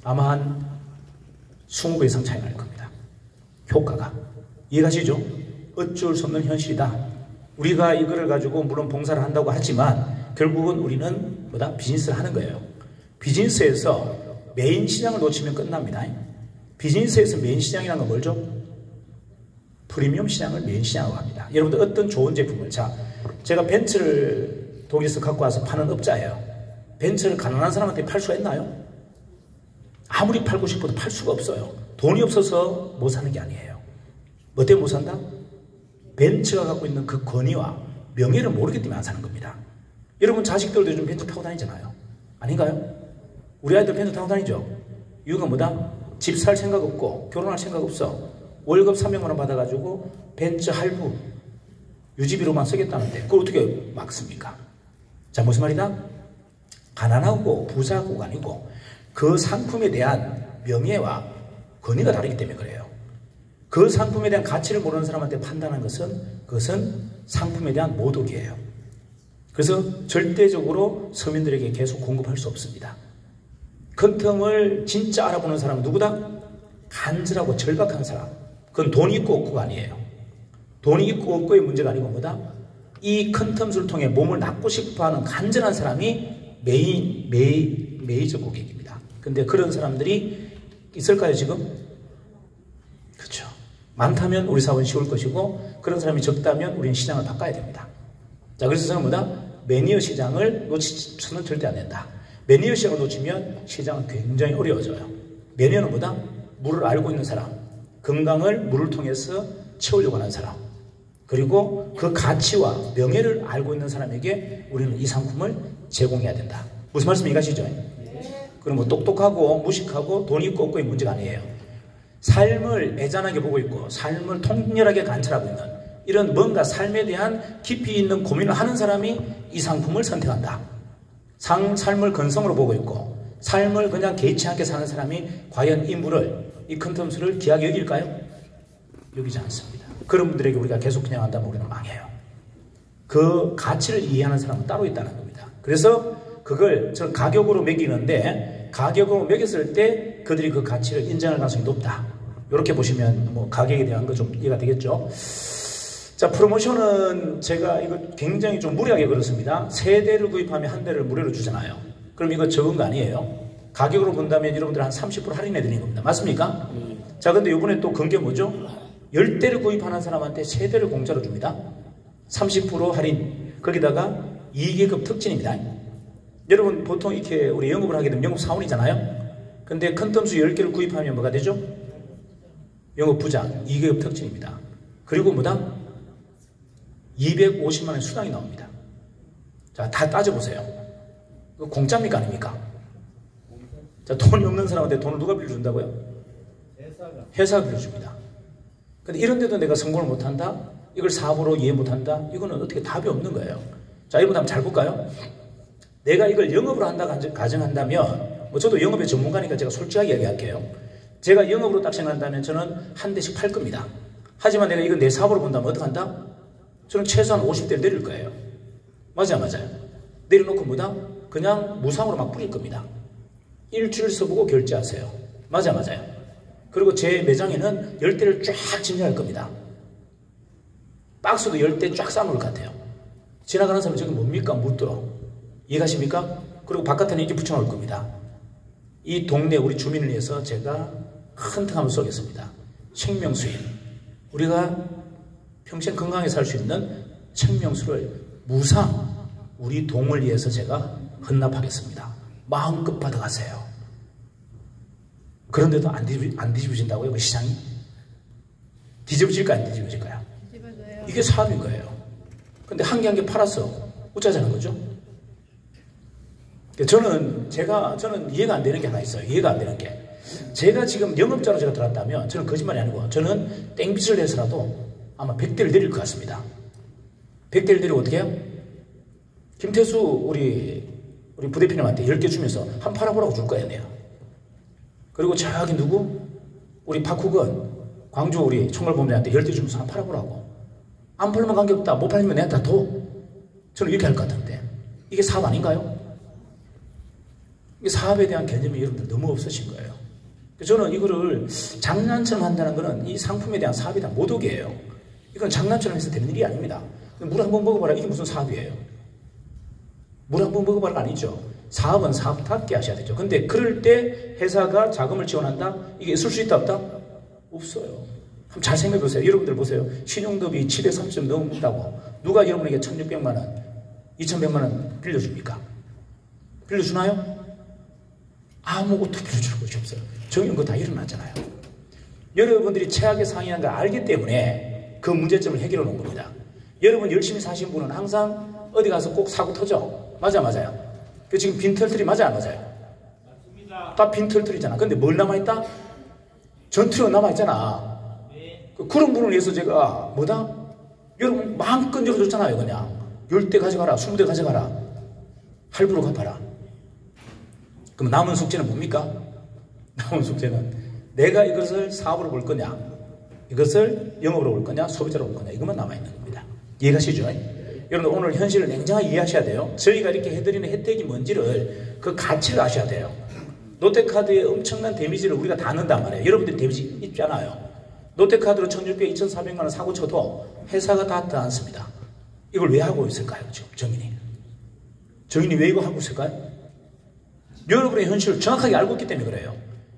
아마 한 20배 이상 차이 날 겁니다. 효과가. 이해가시죠? 어쩔 수 없는 현실이다. 우리가 이거를 가지고 물론 봉사를 한다고 하지만 결국은 우리는 뭐다? 비즈니스를 하는 거예요. 비즈니스에서 메인 시장을 놓치면 끝납니다. 비즈니스에서 메인 시장이라는 건 뭘죠? 프리미엄 시장을 메인 시장으로 합니다. 여러분들 어떤 좋은 제품을, 자, 제가 벤츠를 독일에서 갖고 와서 파는 업자예요. 벤츠를 가난한 사람한테 팔 수가 있나요? 아무리 팔고 싶어도 팔 수가 없어요. 돈이 없어서 못 사는 게 아니에요. 뭐 때문에 못 산다? 벤츠가 갖고 있는 그 권위와 명예를 모르기 때문에 안 사는 겁니다. 여러분 자식들도 요즘 벤츠 타고 다니잖아요. 아닌가요? 우리 아이들 벤츠 타고 다니죠? 이유가 뭐다? 집 살 생각 없고 결혼할 생각 없어. 월급 300만 원 받아가지고 벤츠 할부 유지비로만 쓰겠다는데 그걸 어떻게 막습니까? 자, 무슨 말이다? 가난하고 부자고 아니고 그 상품에 대한 명예와 권위가 다르기 때문에 그래요. 그 상품에 대한 가치를 모르는 사람한테 판단하는 것은 그것은 상품에 대한 모독이에요. 그래서 절대적으로 서민들에게 계속 공급할 수 없습니다. 퀀텀을 진짜 알아보는 사람은 누구다? 간절하고 절박한 사람. 그건 돈이 있고 없고가 아니에요. 돈이 있고 없고의 문제가 아니고 뭐다? 이 퀀텀수를 통해 몸을 낫고 싶어하는 간절한 사람이 메이저 고객입니다. 근데 그런 사람들이 있을까요 지금? 그렇죠. 많다면 우리 사업은 쉬울 것이고 그런 사람이 적다면 우리는 시장을 바꿔야 됩니다. 자, 그래서 저는 뭐다? 매니어 시장을 놓치서는 절대 안 된다. 매니어 시장을 놓치면 시장은 굉장히 어려워져요. 매니어는 뭐다? 물을 알고 있는 사람, 건강을 물을 통해서 채우려고 하는 사람, 그리고 그 가치와 명예를 알고 있는 사람에게 우리는 이 상품을 제공해야 된다. 무슨 말씀 이해가시죠? 네. 그럼 뭐 똑똑하고 무식하고 돈 있고 없고의 문제가 아니에요. 삶을 애잔하게 보고 있고 삶을 통렬하게 관찰하고 있는 이런 뭔가 삶에 대한 깊이 있는 고민을 하는 사람이 이 상품을 선택한다. 삶을 건성으로 보고 있고 삶을 그냥 개의치 않게 사는 사람이 과연 이 물을, 이 퀀텀수를 귀하게 여길까요? 여기지 않습니다. 그런 분들에게 우리가 계속 그냥 한다면 우리는 망해요. 그 가치를 이해하는 사람은 따로 있다는 겁니다. 그래서 그걸 저는 가격으로 매기는데 가격으로 매겼을 때 그들이 그 가치를 인정할 가능성이 높다. 이렇게 보시면 뭐 가격에 대한 거 좀 이해가 되겠죠. 자, 프로모션은 제가 이거 굉장히 좀 무리하게 그렇습니다. 3대를 구입하면 1대를 무료로 주잖아요. 그럼 이거 적은 거 아니에요. 가격으로 본다면 여러분들 한 30% 할인해 드리는 겁니다. 맞습니까? 자, 근데 이번에 또 건 게 뭐죠? 10대를 구입하는 사람한테 3대를 공짜로 줍니다. 30% 할인. 거기다가 2계급 특진입니다. 여러분 보통 이렇게 우리 영업을 하게 되면 영업 사원이잖아요. 근데 퀀텀수 10개를 구입하면 뭐가 되죠? 영업 부장 2계급 특진입니다. 그리고 뭐다? 250만 원 수당이 나옵니다. 자, 다 따져보세요. 이거 공짜입니까 아닙니까? 자, 돈이 없는 사람한테 돈을 누가 빌려준다고요? 회사가 빌려줍니다. 근데 이런데도 내가 성공을 못한다? 이걸 사업으로 이해 못한다? 이거는 어떻게 답이 없는 거예요. 자, 여러분 한번 잘 볼까요? 내가 이걸 영업으로 한다 가정한다면 뭐 저도 영업의 전문가니까 제가 솔직하게 이야기할게요. 제가 영업으로 딱 생각한다면 저는 한 대씩 팔 겁니다. 하지만 내가 이걸 내 사업으로 본다면 어떡한다? 저는 최소한 50대를 내릴 거예요. 맞아요. 내려놓고 뭐다? 그냥 무상으로 막 뿌릴 겁니다. 일주일 써보고 결제하세요. 맞아요. 그리고 제 매장에는 10대를 쫙 진열할 겁니다. 박스도 10대 쫙 쌓아놓을 것 같아요. 지나가는 사람이 저게 뭡니까? 묻더러. 이해가십니까? 그리고 바깥에는 이렇게 붙여놓을 겁니다. 이 동네 우리 주민을 위해서 제가 큰 탕 한번 쏘겠습니다. 생명수인. 우리가 평생 건강하게 살 수 있는 생명수를 무상 우리 동을 위해서 제가 헌납하겠습니다. 마음껏 받아가세요. 그런데도 안 뒤집어진다고요? 그 시장이? 뒤집어질까 안 뒤집어질까요? 뒤집어져요. 이게 사업인 거예요. 근데 한 개 한 개 팔아서 어쩌자는 거죠? 저는 이해가 안 되는 게 하나 있어요. 이해가 안 되는 게. 제가 지금 영업자로 제가 들어갔다면 저는 거짓말이 아니고 저는 땡빚을 내서라도 아마 100대를 내릴 것 같습니다. 100대를 내리고 어떻게 해요? 김태수 우리 부대표님한테 10개 주면서 한 팔아보라고 줄 거예요. 내가. 그리고 저기 누구? 우리 박후건 광주 우리 총괄본부장한테 10대 주면서 한 팔아보라고. 안 팔면 관계없다. 못 팔면 내한테 다 둬. 저는 이렇게 할 것 같은데. 이게 사업 아닌가요? 이 사업에 대한 개념이 여러분들 너무 없으신 거예요. 저는 이거를 장난처럼 한다는 거는 이 상품에 대한 사업에 대한 모독이에요. 이건 장난처럼 해서 되는 일이 아닙니다. 물 한 번 먹어봐라. 이게 무슨 사업이에요? 물 한 번 먹어봐라 아니죠. 사업은 사업답게 하셔야 되죠. 근데 그럴 때 회사가 자금을 지원한다? 이게 있을 수 있다 없다? 없어요. 한번 잘 생각해 보세요. 여러분들 보세요. 신용도비 730점 넘는다고 누가 여러분에게 1600만 원, 2100만 원 빌려줍니까? 빌려주나요? 아무것도 빌려주는 것이 없어요. 정의는 그거 다 일어났잖아요. 여러분들이 최악의 상황이라는 걸 알기 때문에 그 문제점을 해결해 놓은 겁니다. 여러분 열심히 사신 분은 항상 어디 가서 꼭 사고 터져. 맞아요. 그 지금 빈털터리 맞아요, 안 맞아요? 맞습니다. 다 빈털터리잖아. 근데 뭘 남아있다? 전투력 남아있잖아. 네. 그런 분을 위해서 제가 뭐다? 여러분 마음껏 열어줬잖아요. 그냥 10대 가져가라, 20대 가져가라, 할부로 갚아라. 그럼 남은 숙제는 뭡니까? 남은 숙제는 내가 이것을 사업으로 볼 거냐, 이것을 영업으로 볼 거냐, 소비자로 볼 거냐, 이것만 남아있는 겁니다. 이해가시죠? 여러분 오늘 현실을 냉정하게 이해하셔야 돼요. 저희가 이렇게 해드리는 혜택이 뭔지를 그 가치를 아셔야 돼요. 롯데카드의 엄청난 데미지를 우리가 다 넣는단 말이에요. 여러분들이 데미지 있잖아요. 롯데카드로 1600, 2400만 원 사고 쳐도 회사가 다 떠안습니다. 이걸 왜 하고 있을까요? 지금 정인이 왜 이거 하고 있을까요? 여러분의 현실을 정확하게 알고 있기 때문에 그래요.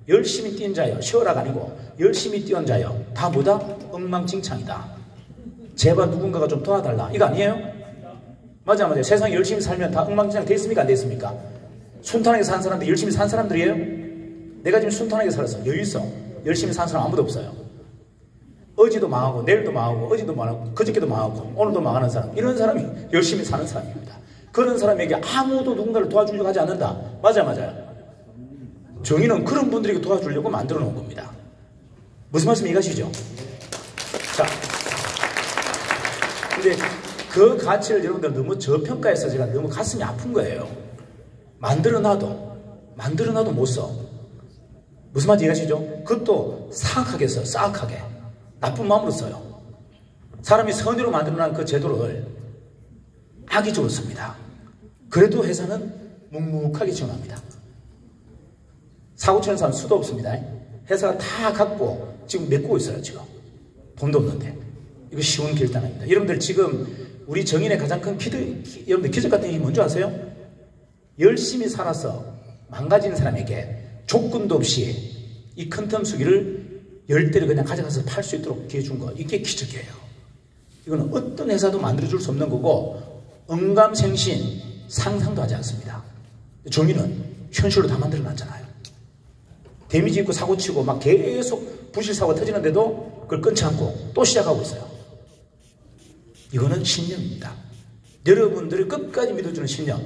열심히 뛴 자여, 쉬어라가 아니고 열심히 뛰어온 자여 다 뭐다? 엉망진창이다. 제발 누군가가 좀 도와달라. 이거 아니에요? 맞아요. 세상에 열심히 살면 다 엉망진창 돼 있습니까? 안 돼 있습니까? 순탄하게 산 사람들 열심히 산 사람들이에요? 내가 지금 순탄하게 살았어. 여유 있어. 열심히 산 사람 아무도 없어요. 어제도 망하고 내일도 망하고 어제도 망하고 그저께도 망하고 오늘도 망하는 사람, 이런 사람이 열심히 사는 사람입니다. 그런 사람에게 아무도 누군가를 도와주려고 하지 않는다. 맞아요. 정의는 그런 분들에게 도와주려고 만들어 놓은 겁니다. 무슨 말씀 이해가시죠? 자, 근데 그 가치를 여러분들 너무 저평가해서 제가 너무 가슴이 아픈 거예요. 만들어놔도 못 써. 무슨 말인지 이해가시죠? 그것도 사악하게 써. 싸악하게. 나쁜 마음으로 써요. 사람이 선의로 만들어놓은 그 제도를 악의적으로 씁니다. 그래도 회사는 묵묵하게 지원합니다. 사고 치는 사람 수도 없습니다. 회사가 다 갖고 지금 메꾸고 있어요. 지금 돈도 없는데. 이거 쉬운 결단 아닙니다. 여러분들 지금 우리 정인의 가장 큰 여러분들 기적 같은 일이 뭔지 아세요? 열심히 살아서 망가지는 사람에게 조건도 없이 이 큰 텀수기를 10대를 그냥 가져가서 팔 수 있도록 기회 준 거. 이게 기적이에요. 이거는 어떤 회사도 만들어줄 수 없는 거고 언감생신 상상도 하지 않습니다. 정의는 현실로 다 만들어놨잖아요. 데미지 입고 사고치고 막 계속 부실사고가 터지는데도 그걸 끊지 않고 또 시작하고 있어요. 이거는 신념입니다. 여러분들이 끝까지 믿어주는 신념.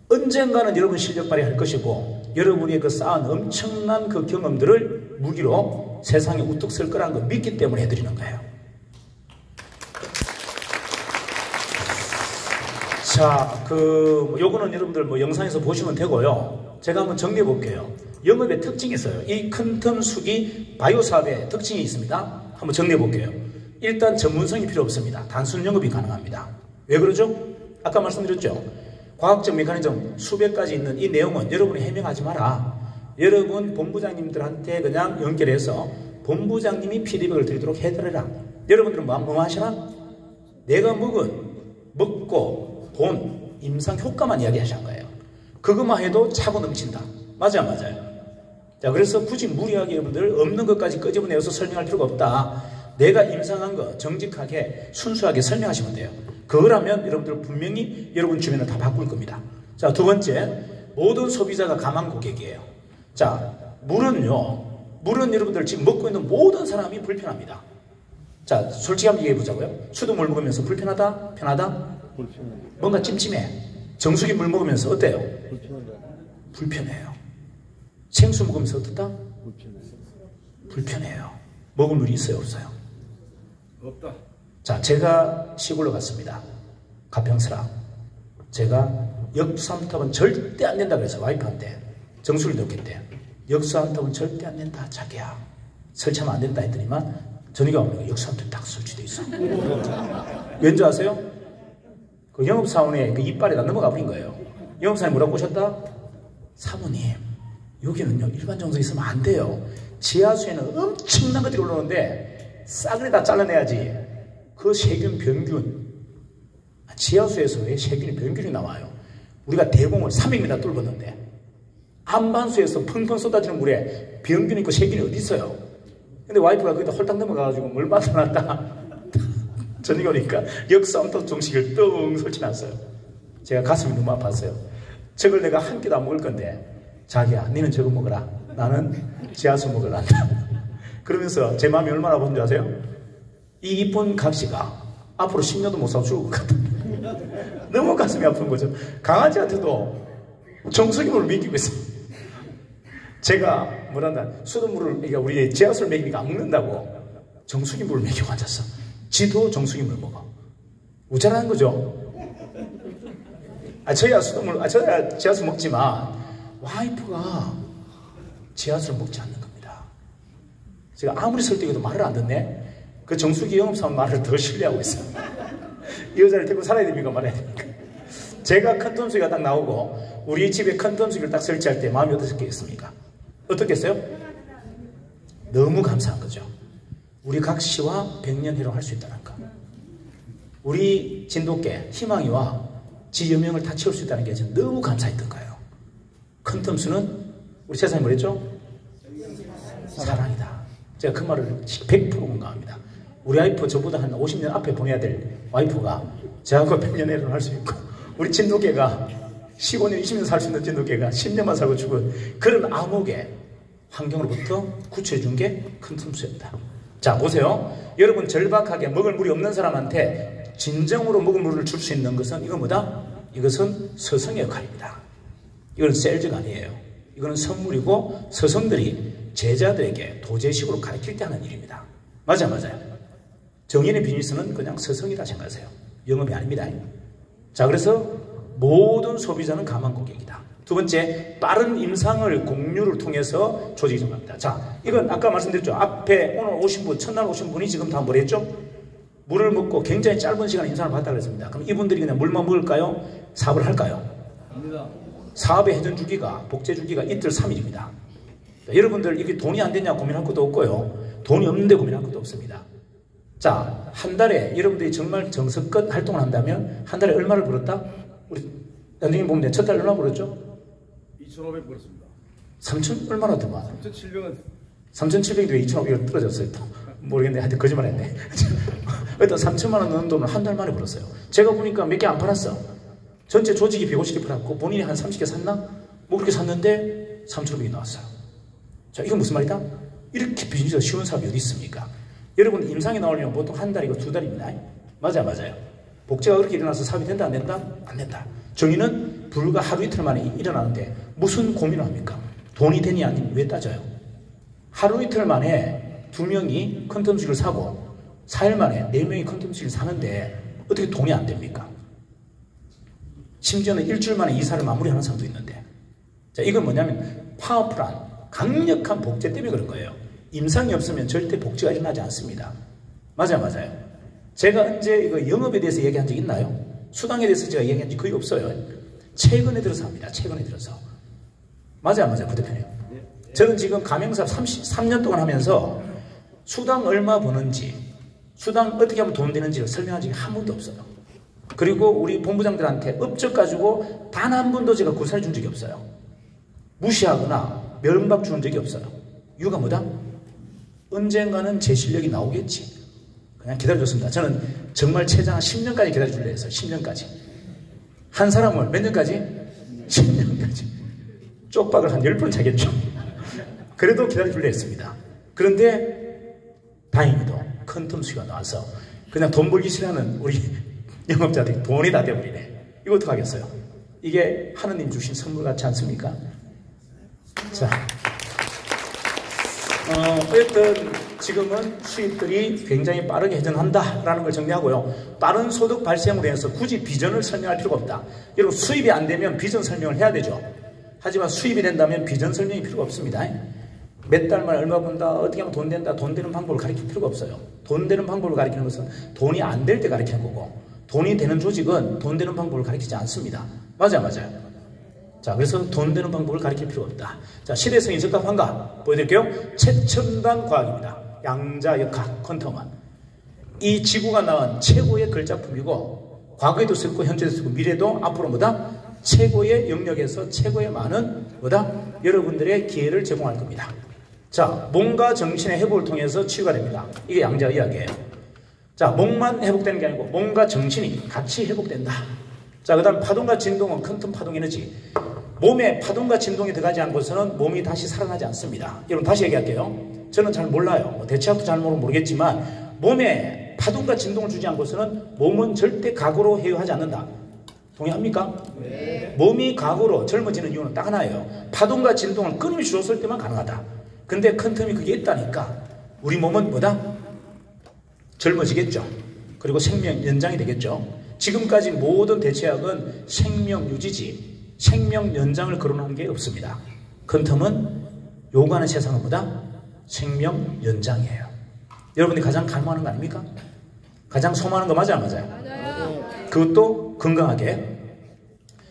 언젠가는 여러분 실력 발휘할 것이고 여러분이 그 쌓은 엄청난 그 경험들을 무기로 세상에 우뚝 설 거라는 걸 믿기 때문에 해드리는 거예요. 자, 요거는 여러분들 영상에서 보시면 되고요. 제가 한번 정리해 볼게요. 영업의 특징이 있어요. 이 큰 텀수기 바이오 사업의 특징이 있습니다. 한번 정리해 볼게요. 일단 전문성이 필요 없습니다. 단순 영업이 가능합니다. 왜 그러죠? 아까 말씀드렸죠. 과학적 메커니즘 수백 가지 있는 이 내용은 여러분이 해명하지 마라. 여러분 본부장님들한테 그냥 연결해서 본부장님이 피드백을 드리도록 해드려라. 여러분들은 뭐 하시나? 내가 먹고 돈, 임상 효과만 이야기하시는 거예요. 그것만 해도 차고 넘친다. 맞아요. 자, 그래서 굳이 무리하게 여러분들 없는 것까지 끄집어내서 설명할 필요가 없다. 내가 임상한 거 정직하게 순수하게 설명하시면 돼요. 그거라면 여러분들 분명히 여러분 주변을 다 바꿀 겁니다. 자, 두 번째, 모든 소비자가 가망 고객이에요. 자, 물은 여러분들 지금 먹고 있는 모든 사람이 불편합니다. 자, 솔직히 한번 얘기해 보자고요. 수돗물 먹으면서 불편하다? 편하다? 불편해. 뭔가 찜찜해. 정수기 물 먹으면서 어때요? 불편해요. 생수 먹으면서 어떻다? 불편해요. 먹을 물이 있어요, 없어요? 없다. 자, 제가 시골로 갔습니다. 가평스라. 제가 역수 한 탑은 절대 안 된다 그래서 와이프한테 정수를 넣겠대. 역수 한 탑은 절대 안 된다. 자기야. 설치하면 안 된다 했더니만 전이가 오면 역수 한 탑 딱 설치돼 있어. 왠지 아세요? 그 영업사원의 그 이빨에다 넘어가 버린 거예요. 영업사원이 뭐라고 꼬셨다? 사모님, 여기는요 일반 정서 있으면 안 돼요. 지하수에는 엄청난 것들이 올라오는데 싸그리 다 잘라내야지. 그 세균, 병균, 지하수에서 왜 세균이, 병균이 나와요? 우리가 대공을 300m 뚫었는데 안반수에서 펑펑 쏟아지는 물에 병균이 있고 세균이 어디 있어요? 근데 와이프가 거기다 홀딱 넘어가가지고 물 받아놨다 저녁에 오니까 역삼토 정식을 뻥 설치놨어요. 제가 가슴이 너무 아팠어요. 저걸 내가 한 끼도 안 먹을 건데, 자기야 니는 저거 먹어라, 나는 지하수 먹으란다. 그러면서 제 마음이 얼마나 아픈 줄 아세요? 이 이쁜 각시가 앞으로 10년도 못 살고 죽을 것 같아. 너무 가슴이 아픈 거죠. 강아지한테도 정수기물을 먹이고 있어요. 제가 뭐란다, 수돗물을, 그러니까 우리 지하수를 먹이니까 안 먹는다고 정수기물을 먹이고 앉았어. 지도 정수기물을 먹어. 우짜라는 거죠. 저야 수돗물, 저야 지하수 먹지만 와이프가 지하수를 먹지 않는 겁니다. 제가 아무리 설득해도 말을 안 듣네. 그 정수기 영업사원 말을 더 신뢰하고 있어요. 이 여자를 데리고 살아야 됩니까, 말아야 됩니까? 제가 컨텀수기가 딱 나오고 우리 집에 컨텀수기를 딱 설치할 때 마음이 어떻겠습니까? 어떻겠어요? 너무 감사한 거죠. 우리 각시와 백년해로 할 수 있다는 거. 우리 진돗개 희망이와 지 여명을 다 채울 수 있다는 게 저는 너무 감사했던 거예요. 컨텀수는 우리 세상에 뭐랬죠? 사랑이다. 제가 그 말을 100% 공감합니다. 우리 와이프 저보다 한 50년 앞에 보내야 될 와이프가 저하고 100년해로 할 수 있고, 우리 진돗개가 15년, 20년 살 수 있는 진돗개가 10년만 살고 죽은 그런 암흑의 환경으로부터 구출해 준 게 컨텀수였다. 자, 보세요. 여러분, 절박하게 먹을 물이 없는 사람한테 진정으로 먹을 물을 줄 수 있는 것은 이건 뭐다? 이것은 서성의 역할입니다. 이건 셀즈가 아니에요. 이거는 선물이고 서성들이 제자들에게 도제식으로 가르칠 때 하는 일입니다. 맞아요. 정인의 비즈니스는 그냥 서성이다 생각하세요. 영업이 아닙니다. 자, 그래서 모든 소비자는 가만 고객이다. 두 번째, 빠른 임상을 공유를 통해서 조직이 정합니다. 자, 이건 아까 말씀드렸죠. 앞에 오늘 오신 분, 첫날 오신 분이 지금 다 뭐랬죠? 물을 먹고 굉장히 짧은 시간에 임상을 받았다고 했습니다. 그럼 이분들이 그냥 물만 먹을까요? 사업을 할까요? 아닙니다. 사업의 회전 주기가, 복제 주기가 이틀 3일입니다. 여러분들 이게 돈이 안 되냐 고민할 것도 없고요. 돈이 없는데 고민할 것도 없습니다. 자, 한 달에 여러분들이 정말 정성껏 활동을 한다면 한 달에 얼마를 벌었다? 우리 연정님 보면 첫 달 얼마 벌었죠? 2,500 벌었습니다. 3천 얼마나 더만? 3,700원. 3,700이 왜 2,500원 떨어졌어요 또? 모르겠네. 하여튼 거짓말 했네. 일단 3천만 원 넣은 돈을 한 달 만에 벌었어요. 제가 보니까 몇 개 안 팔았어. 전체 조직이 150개 팔았고 본인이 한 30개 샀나? 뭐 그렇게 샀는데 3,500이 나왔어요. 자, 이건 무슨 말이다? 이렇게 비즈니스가 쉬운 사업이 어디 있습니까? 여러분, 임상이 나오려면 보통 한 달이고 2달입니다. 맞아요. 복제가 그렇게 일어나서 사업이 된다 안 된다? 안 된다. 정의는 불과 하루 이틀 만에 일어나는데 무슨 고민을 합니까? 돈이 되니 아니니 왜 따져요? 하루 이틀 만에 2명이 컨텀수기를 사고 4일 만에 4명이 컨텀수기를 사는데 어떻게 돈이 안 됩니까? 심지어는 일주일 만에 이사를 마무리하는 사람도 있는데, 자, 이건 뭐냐면 파워풀한 강력한 복제 때문에 그런 거예요. 임상이 없으면 절대 복제가 일어나지 않습니다. 맞아요. 제가 언제 이거 영업에 대해서 얘기한 적 있나요? 수당에 대해서 제가 얘기한 적 거의 없어요. 최근에 들어서 합니다. 최근에 들어서. 맞아요, 부대표님. 저는 지금 가맹사업 33년 동안 하면서 수당 얼마 버는지, 수당 어떻게 하면 돈 되는지를 설명한 적이 한 번도 없어요. 그리고 우리 본부장들한테 업적 가지고 단 한 번도 제가 구사를 준 적이 없어요. 무시하거나 면박 주는 적이 없어요. 이유가 뭐다? 언젠가는 제 실력이 나오겠지. 그냥 기다려줬습니다. 저는 정말 최장 10년까지 기다려주려 했어요. 10년까지. 한 사람을 몇 년까지? 10년까지. 쪽박을 한 10번 차겠죠. 그래도 기다려주려 했습니다. 그런데 다행히도 컨텀수기가 나와서 그냥 돈 벌기 싫어하는 우리 영업자들이 돈이 다 돼버리네. 이거 어떡하겠어요? 이게 하느님 주신 선물 같지 않습니까? 자, 어쨌든 지금은 수입들이 굉장히 빠르게 회전한다라는 걸 정리하고요. 빠른 소득 발생으로 인해서 굳이 비전을 설명할 필요가 없다. 여러분, 수입이 안 되면 비전 설명을 해야 되죠. 하지만 수입이 된다면 비전 설명이 필요가 없습니다. 몇 달 만에 얼마 번다, 어떻게 하면 돈 된다, 돈 되는 방법을 가르칠 필요가 없어요. 돈 되는 방법을 가르치는 것은 돈이 안 될 때 가르치는 거고, 돈이 되는 조직은 돈 되는 방법을 가르치지 않습니다. 맞아요. 자, 자, 그래서 돈 되는 방법을 가르칠 필요가 없다. 자, 시대성이 적합한가? 보여드릴게요. 최첨단 과학입니다. 양자역학, 퀀텀은. 이 지구가 낳은 최고의 걸작품이고, 과거에도 쓰고, 현재도 쓰고, 미래도 앞으로 뭐다? 최고의 영역에서 최고의 많은 뭐다? 여러분들의 기회를 제공할 겁니다. 자, 몸과 정신의 회복을 통해서 치유가 됩니다. 이게 양자의학이에요. 자, 몸만 회복되는 게 아니고 몸과 정신이 같이 회복된다. 자, 그 다음 파동과 진동은 퀀텀 파동 에너지. 몸에 파동과 진동이 들어가지 않고서는 몸이 다시 살아나지 않습니다. 여러분 다시 얘기할게요. 저는 잘 몰라요. 뭐 대체학도 잘 모르겠지만 몸에 파동과 진동을 주지 않고서는 몸은 절대 과거로 회유하지 않는다. 동의합니까? 네. 몸이 과거로 젊어지는 이유는 딱 하나예요. 파동과 진동을 끊임없이 줬을 때만 가능하다. 근데 퀀텀이 그게 있다니까 우리 몸은 뭐다? 젊어지겠죠. 그리고 생명 연장이 되겠죠. 지금까지 모든 대체학은 생명 유지지 생명 연장을 거론한 게 없습니다. 퀀텀은 요구하는 세상은 뭐다? 생명 연장이에요. 여러분이 가장 갈망하는 거 아닙니까? 가장 소망하는 거 맞아요? 맞아요. 그것도 건강하게.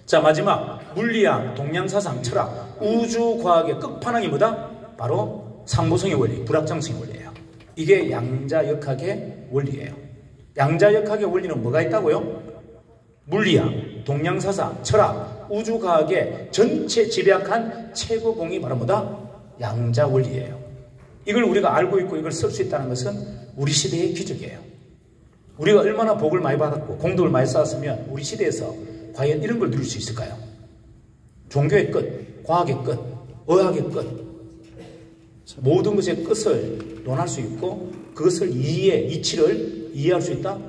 자, 마지막 물리학, 동양사상, 철학, 우주과학의 끝판왕이 뭐다? 바로 상보성의 원리, 불확정성의 원리예요. 이게 양자역학의 원리예요. 양자역학의 원리는 뭐가 있다고요? 물리학, 동양사상, 철학, 우주과학의 전체 집약한 최고봉이 바로 뭐다? 양자원리예요. 이걸 우리가 알고 있고 이걸 쓸 수 있다는 것은 우리 시대의 기적이에요. 우리가 얼마나 복을 많이 받았고 공덕을 많이 쌓았으면 우리 시대에서 과연 이런 걸 누릴 수 있을까요? 종교의 끝, 과학의 끝, 의학의 끝, 모든 것의 끝을 논할 수 있고 그것을 이치를 이해할 수 있다?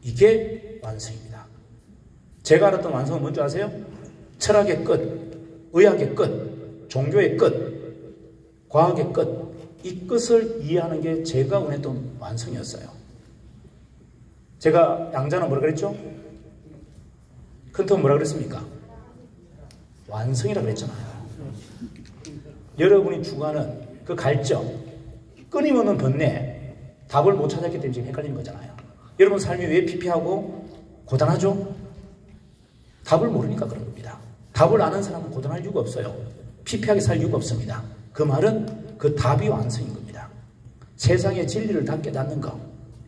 이게 완성입니다. 제가 알았던 완성은 뭔지 아세요? 철학의 끝, 의학의 끝, 종교의 끝, 과학의 끝, 이 끝을 이해하는 게 제가 원했던 완성이었어요. 제가 양자는 뭐라 그랬죠? 퀀텀은 뭐라 그랬습니까? 완성이라고 그랬잖아요. 여러분이 추구하는 그 갈증, 끊임없는 번뇌, 답을 못 찾았기 때문에 지금 헷갈리는 거잖아요. 여러분 삶이 왜 피폐하고 고단하죠? 답을 모르니까 그런 겁니다. 답을 아는 사람은 고단할 이유가 없어요. 피폐하게 살 이유가 없습니다. 그 말은 그 답이 완성인 겁니다. 세상의 진리를 다 깨닫는 것,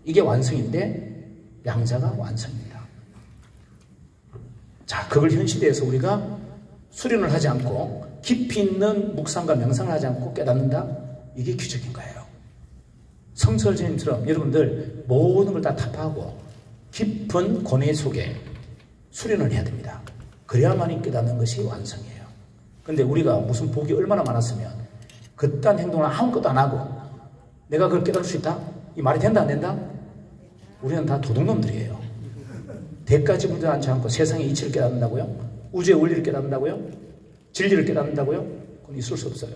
이게 완성인데 양자가 완성입니다. 자, 그걸 현 시대에서 우리가 수련을 하지 않고 깊이 있는 묵상과 명상을 하지 않고 깨닫는다? 이게 기적인 거예요. 성설주님처럼 여러분들 모든 걸 다 타파하고 깊은 고뇌 속에 수련을 해야 됩니다. 그래야만이 깨닫는 것이 완성이에요. 근데 우리가 무슨 복이 얼마나 많았으면 그딴 행동을 아무것도 안 하고 내가 그걸 깨달을 수 있다? 이 말이 된다 안 된다? 우리는 다 도둑놈들이에요. 대까지 분들하지 않고 세상의 이치를 깨닫는다고요? 우주의 원리를 깨닫는다고요? 진리를 깨닫는다고요? 그건 있을 수 없어요.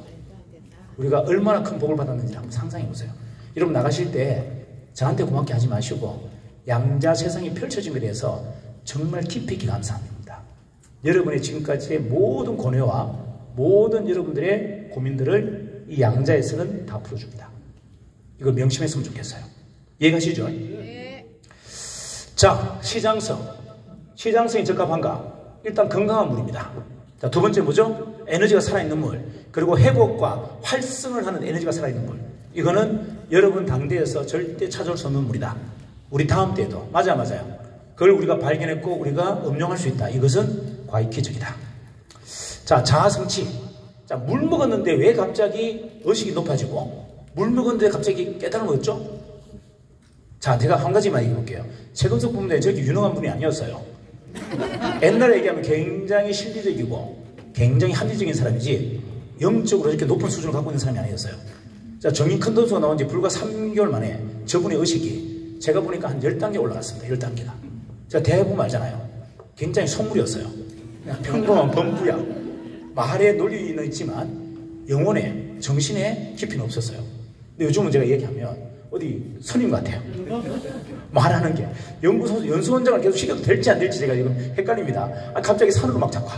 우리가 얼마나 큰 복을 받았는지 한번 상상해 보세요. 여러분 나가실 때 저한테 고맙게 하지 마시고 양자 세상이 펼쳐진 것에 대해서 정말 깊이 감사합니다. 여러분의 지금까지의 모든 고뇌와 모든 여러분들의 고민들을 이 양자에서는 다 풀어줍니다. 이걸 명심했으면 좋겠어요. 이해가시죠? 네. 자, 시장성이 적합한가? 일단 건강한 물입니다. 자, 두 번째 뭐죠? 에너지가 살아있는 물. 그리고 회복과 활성을 하는 에너지가 살아있는 물. 이거는 여러분 당대에서 절대 찾아올 수 없는 물이다. 우리 다음 때에도. 맞아요. 그걸 우리가 발견했고 우리가 음용할 수 있다. 이것은 과학의 기적이다. 자, 자아성취. 자, 물 먹었는데 왜 갑자기 의식이 높아지고 물 먹었는데 갑자기 깨달음을 얻죠? 자, 제가 한 가지만 얘기해 볼게요. 최근석 부분에 저기 유능한 분이 아니었어요. 옛날에 얘기하면 굉장히 실리적이고 굉장히 합리적인 사람이지 영적으로 이렇게 높은 수준을 갖고 있는 사람이 아니었어요. 자, 정인 컨던스가 나온 지 불과 3개월 만에 저분의 의식이 제가 보니까 한 10단계 올라갔습니다. 10단계가. 제가 대학에 보면 알잖아요. 굉장히 속물이었어요. 그냥 평범한 범부야. 말에 논리는 있지만 영혼에 정신에 깊이는 없었어요. 근데 요즘은 제가 얘기하면 어디 스님 같아요. 말하는 게 연수원장을 계속 시켜도 될지 안 될지 제가 지금 헷갈립니다. 갑자기 산으로 막 자꾸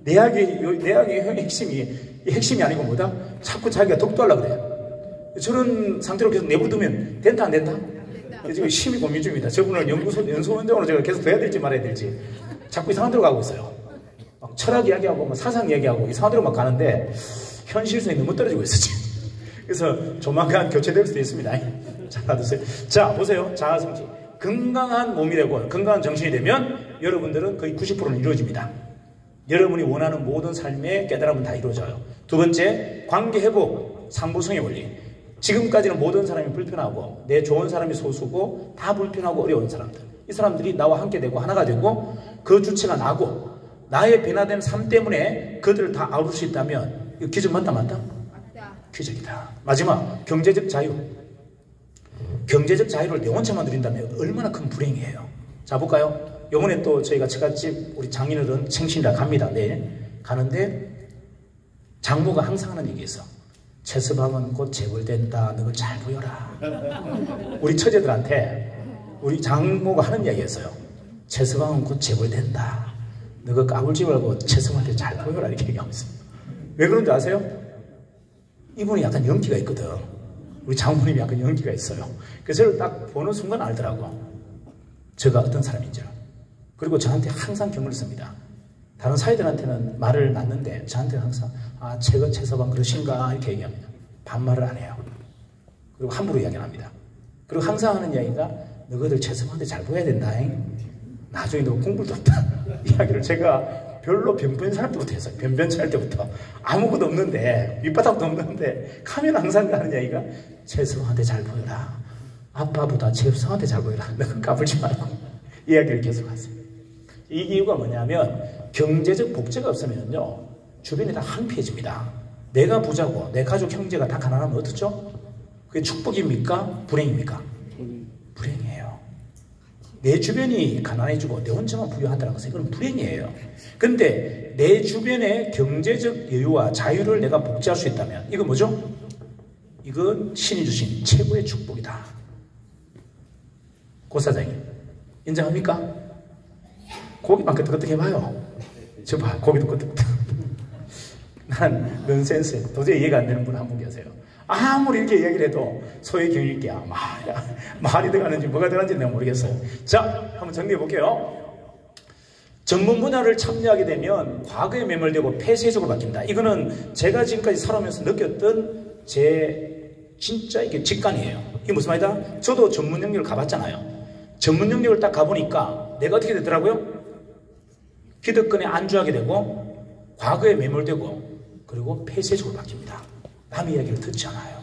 내학의 핵심이 아니고 뭐다? 자꾸 자기가 독도하려고 그래요. 저런 상태로 계속 내버두면 된다 안 된다? 지금 심히 고민 중입니다. 저분을 연수원장으로 제가 계속 둬야 될지 말아야 될지 자꾸 이상한 데로 가고 있어요. 막 철학 이야기하고 뭐 사상 이야기하고 이상한 데로 막 가는데 현실성이 너무 떨어지고 있어 지금. 그래서 조만간 교체될 수도 있습니다. 자, 놔두세요. 자, 보세요. 자아성취. 건강한 몸이 되고 건강한 정신이 되면 여러분들은 거의 90%는 이루어집니다. 여러분이 원하는 모든 삶의 깨달음은 다 이루어져요. 두 번째, 관계 회복, 상부성의 원리. 지금까지는 모든 사람이 불편하고 내 좋은 사람이 소수고 다 불편하고 어려운 사람들. 이 사람들이 나와 함께 되고 하나가 되고 그 주체가 나고 나의 변화된 삶 때문에 그들을 다 아울 수 있다면 이거 기적 맞다 맞다? 맞다. 기적이다. 마지막, 경제적 자유. 경제적 자유를 내 혼자만 누린다면 얼마나 큰 불행이에요. 자, 볼까요? 요번에 또 저희가 처갓집 우리 장인어른 생신이라 갑니다. 내일 가는데 장모가 항상 하는 얘기 있어. 채서방은 곧 재벌된다. 너를 잘 보여라. 우리 처제들한테 우리 장모가 하는 이야기였어요. 채서방은 곧 재벌된다. 너가 까불지 말고 채서방한테 잘 보여라. 이렇게 얘기하고 있어요. 왜 그런지 아세요? 이분이 약간 연기가 있거든. 우리 장모님이 약간 연기가 있어요. 그래서 저를 딱 보는 순간 알더라고. 제가 어떤 사람인지를. 그리고 저한테 항상 경을 씁니다. 다른 사이들한테는 말을 놨는데 저한테는 항상 아, 채서방 그러신가 이렇게 얘기합니다. 반말을 안 해요. 그리고 함부로 이야기를 합니다. 그리고 항상 하는 이야기가 너희들 채서방한테 잘 보여야 된다. 나중에 너 공부도 없다. 이야기를 제가 별로 변변 살 때부터 했어요. 변변 살 때부터. 아무것도 없는데 밑바닥도 없는데 가면 항상 하는 이야기가 채서방한테 잘 보여라. 아빠보다 채서방한테 잘 보여라. 너가 까불지 말고 이야기를 계속하세요. 이 이유가 뭐냐면 경제적 복제가 없으면요 주변이 다 황폐해집니다. 내가 부자고 내 가족 형제가 다 가난하면 어떻죠? 그게 축복입니까? 불행입니까? 불행이에요. 내 주변이 가난해지고 내 혼자만 부유하다는 것은 이건 불행이에요. 근데 내 주변의 경제적 여유와 자유를 내가 복제할 수 있다면 이건 뭐죠? 이건 신이 주신 최고의 축복이다. 고 사장님 인정합니까? 고기만 끄떡끄떡 해봐요. 저 봐, 고기도 끄떡끄떡. 난 넌센스. 도저히 이해가 안 되는 분 한 분 계세요. 아무리 이렇게 얘기를 해도 소위 경일게야. 말이 들어가는지 뭐가 들어가는지 내가 모르겠어요. 자, 한번 정리해 볼게요. 전문 분야를 참여하게 되면 과거에 매몰되고 폐쇄적으로 바뀐다. 이거는 제가 지금까지 살아오면서 느꼈던 제 진짜 이게 직관이에요. 이게 무슨 말이다? 저도 전문 영역을 가봤잖아요. 전문 영역을 딱 가보니까 내가 어떻게 되더라고요? 기득권에 안주하게 되고 과거에 매몰되고 그리고 폐쇄적으로 바뀝니다. 남의 이야기를 듣지 않아요.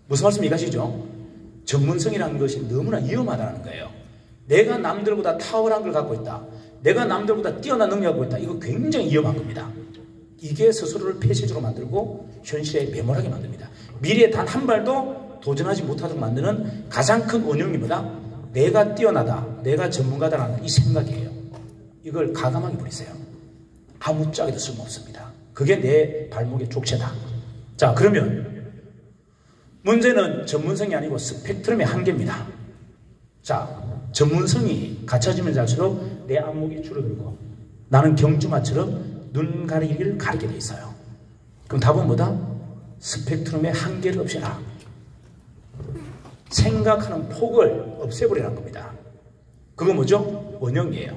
무슨 말씀 이해가시죠? 전문성이라는 것이 너무나 위험하다는 거예요. 내가 남들보다 탁월한 걸 갖고 있다. 내가 남들보다 뛰어난 능력을 갖고 있다. 이거 굉장히 위험한 겁니다. 이게 스스로를 폐쇄적으로 만들고 현실에 매몰하게 만듭니다. 미래에 단 한 발도 도전하지 못하도록 만드는 가장 큰 원흉이 뭐다? 내가 뛰어나다. 내가 전문가다라는 이 생각이에요. 이걸 가감하게 버리세요. 아무짝에도 쓸모없습니다. 그게 내 발목의 족쇄다. 자, 그러면 문제는 전문성이 아니고 스펙트럼의 한계입니다. 자, 전문성이 갖춰지면 갈수록 내 안목이 줄어들고 나는 경주마처럼 눈 가리기를 가리게 돼 있어요. 그럼 답은 뭐다? 스펙트럼의 한계를 없애라. 생각하는 폭을 없애버리라는 겁니다. 그거 뭐죠? 원형이에요.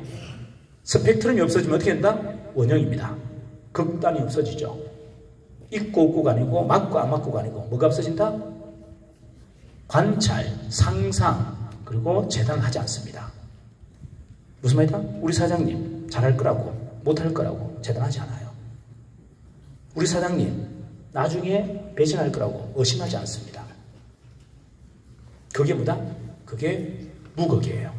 스펙트럼이 없어지면 어떻게 된다? 원형입니다. 극단이 없어지죠. 있고 없고가 아니고 맞고 안 맞고가 아니고 뭐가 없어진다? 관찰, 상상, 그리고 재단하지 않습니다. 무슨 말이다? 우리 사장님 잘할 거라고 못할 거라고 재단하지 않아요. 우리 사장님 나중에 배신할 거라고 의심하지 않습니다. 그게 뭐다? 그게 무극이에요.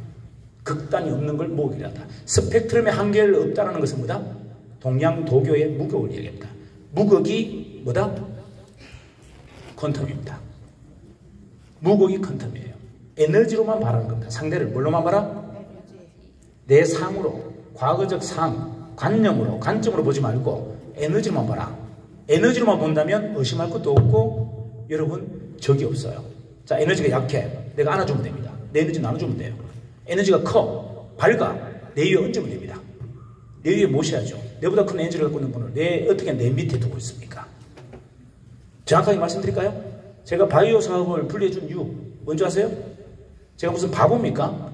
극단이 없는 걸 무극이라다. 스펙트럼의 한계를 없다는 것은 뭐다? 동양도교의 무극을 얘기합니다. 무극이 뭐다? 퀀텀입니다. 무극이 퀀텀이에요. 에너지로만 말하는 겁니다. 상대를 뭘로만 봐라? 내 상으로, 과거적 상, 관념으로, 관점으로 보지 말고 에너지로만 봐라. 에너지로만 본다면 의심할 것도 없고 여러분 적이 없어요. 자, 에너지가 약해. 내가 안아주면 됩니다. 내 에너지 나눠주면 돼요. 에너지가 커, 밝아. 내 위에 얹으면 됩니다. 내 위에 모셔야죠. 내보다 큰 에너지를 갖고 있는 분을 어떻게 내 밑에 두고 있습니까? 정확하게 말씀드릴까요? 제가 바이오 사업을 분리해준 이유 뭔지 아세요? 제가 무슨 바보입니까?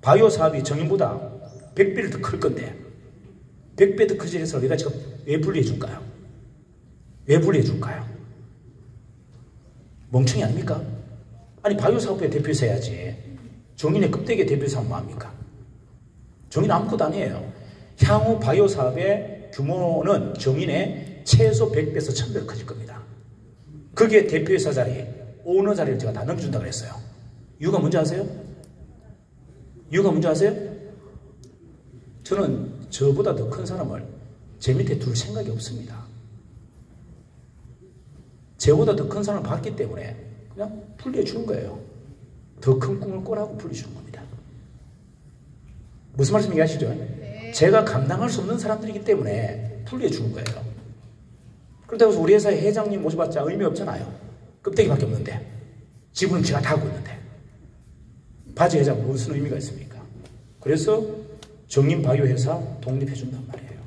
바이오 사업이 정인보다 100배를 더 클 건데 100배 더 커질 해서 우리가 지금 왜 분리해 줄까요? 왜 분리해 줄까요? 멍청이 아닙니까? 아니 바이오 사업부의 대표이사 해야지. 정인의 껍데기 대표이사는 뭐합니까? 정인 아무것도 아니에요. 향후 바이오 사업의 규모는 정인의 최소 100배에서 1000배로 커질 겁니다. 그게 대표이사 자리, 오너 자리를 제가 다 넘겨준다고 그랬어요. 이유가 뭔지 아세요? 이유가 뭔지 아세요? 저는 저보다 더 큰 사람을 제 밑에 둘 생각이 없습니다. 저보다 더 큰 사람을 봤기 때문에 그냥 분리해 주는 거예요. 더 큰 꿈을 꿔라고 분리해 주는 겁니다. 무슨 말씀 이해하시죠? 네. 제가 감당할 수 없는 사람들이기 때문에 분리해 주는 거예요. 그렇다고 해서 우리 회사의 회장님 모셔봤자 의미 없잖아요. 껍데기밖에 없는데 지분은 제가 다 하고 있는데 바지 회장 무슨 의미가 있습니까? 그래서 정인바이오 회사 독립해 준단 말이에요.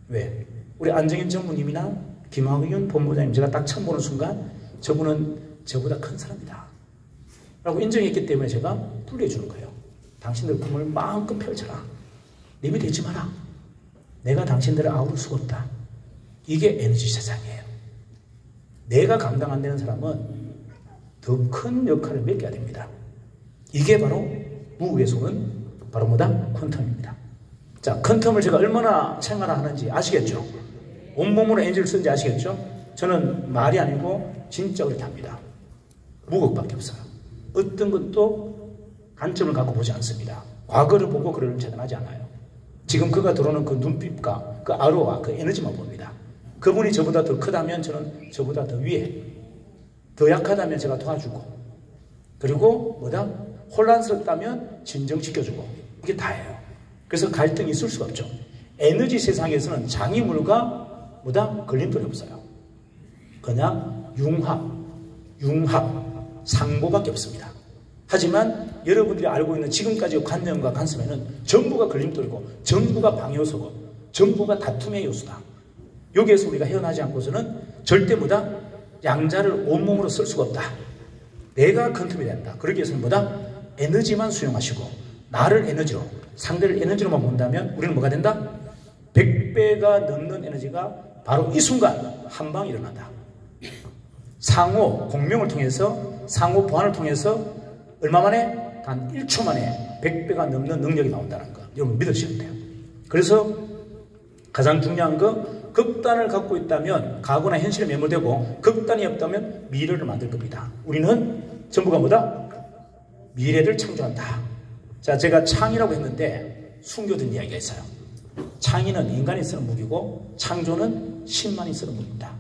왜? 우리 안정인 전무님이나 김학윤 본부장님 제가 딱 처음 보는 순간 저분은 저보다 큰 사람이다 라고 인정했기 때문에 제가 분리해 주는 거예요. 당신들 꿈을 마음껏 펼쳐라. 내 밑에 있지 마라. 내가 당신들을 아우를 수가 없다. 이게 에너지 세상이에요. 내가 감당 안 되는 사람은 더 큰 역할을 맡겨야 됩니다. 이게 바로 무국에서는 바로 뭐다? 퀀텀입니다. 자, 퀀텀을 제가 얼마나 생활하는지 아시겠죠? 온몸으로 에너지를 쓰는지 아시겠죠? 저는 말이 아니고 진짜 그렇게 합니다. 무국밖에 없어요. 어떤 것도 관점을 갖고 보지 않습니다. 과거를 보고 그를 재단하지 않아요. 지금 그가 들어오는 그 눈빛과 그 아로와 그 에너지만 봅니다. 그분이 저보다 더 크다면 저는 저보다 더 위에, 더 약하다면 제가 도와주고, 그리고 뭐다? 혼란스럽다면 진정시켜주고, 이게 다예요. 그래서 갈등이 있을 수가 없죠. 에너지 세상에서는 장애물과 뭐다? 걸림돌이 없어요. 그냥 융합, 상보밖에 없습니다. 하지만 여러분들이 알고 있는 지금까지의 관념과 관습에는 전부가 걸림돌이고, 전부가 방요소고, 전부가 다툼의 요소다. 여기에서 우리가 헤어나지 않고서는 절대 뭐다? 양자를 온몸으로 쓸 수가 없다. 내가 컨트롤이 된다. 그러기 위해서는 뭐다? 에너지만 수용하시고 나를 에너지로, 상대를 에너지로만 본다면 우리는 뭐가 된다? 100배가 넘는 에너지가 바로 이 순간 한 방에 일어난다. 상호 공명을 통해서, 상호 보완을 통해서 얼마 만에? 단 1초 만에 100배가 넘는 능력이 나온다는 거 여러분 믿으셔야 돼요. 그래서 가장 중요한 거, 극단을 갖고 있다면 가고나 현실에 매몰되고 극단이 없다면 미래를 만들 겁니다. 우리는 전부가 뭐다? 미래를 창조한다. 자, 제가 창이라고 했는데 숨겨둔 이야기가 있어요. 창의는 인간이 쓰는 무기고 창조는 신만이 쓰는 무기입니다.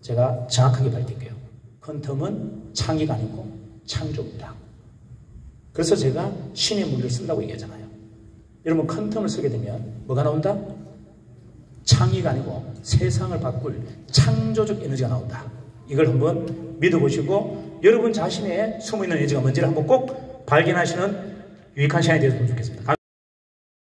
제가 정확하게 밝힐게요. 퀀텀은 창의가 아니고 창조입니다. 그래서 제가 신의 무기를 쓴다고 얘기하잖아요. 여러분 퀀텀을 쓰게 되면 뭐가 나온다? 창의가 아니고 세상을 바꿀 창조적 에너지가 나온다. 이걸 한번 믿어보시고 여러분 자신의 숨어있는 에너지가 뭔지를 한번 꼭 발견하시는 유익한 시간이 되었으면 좋겠습니다.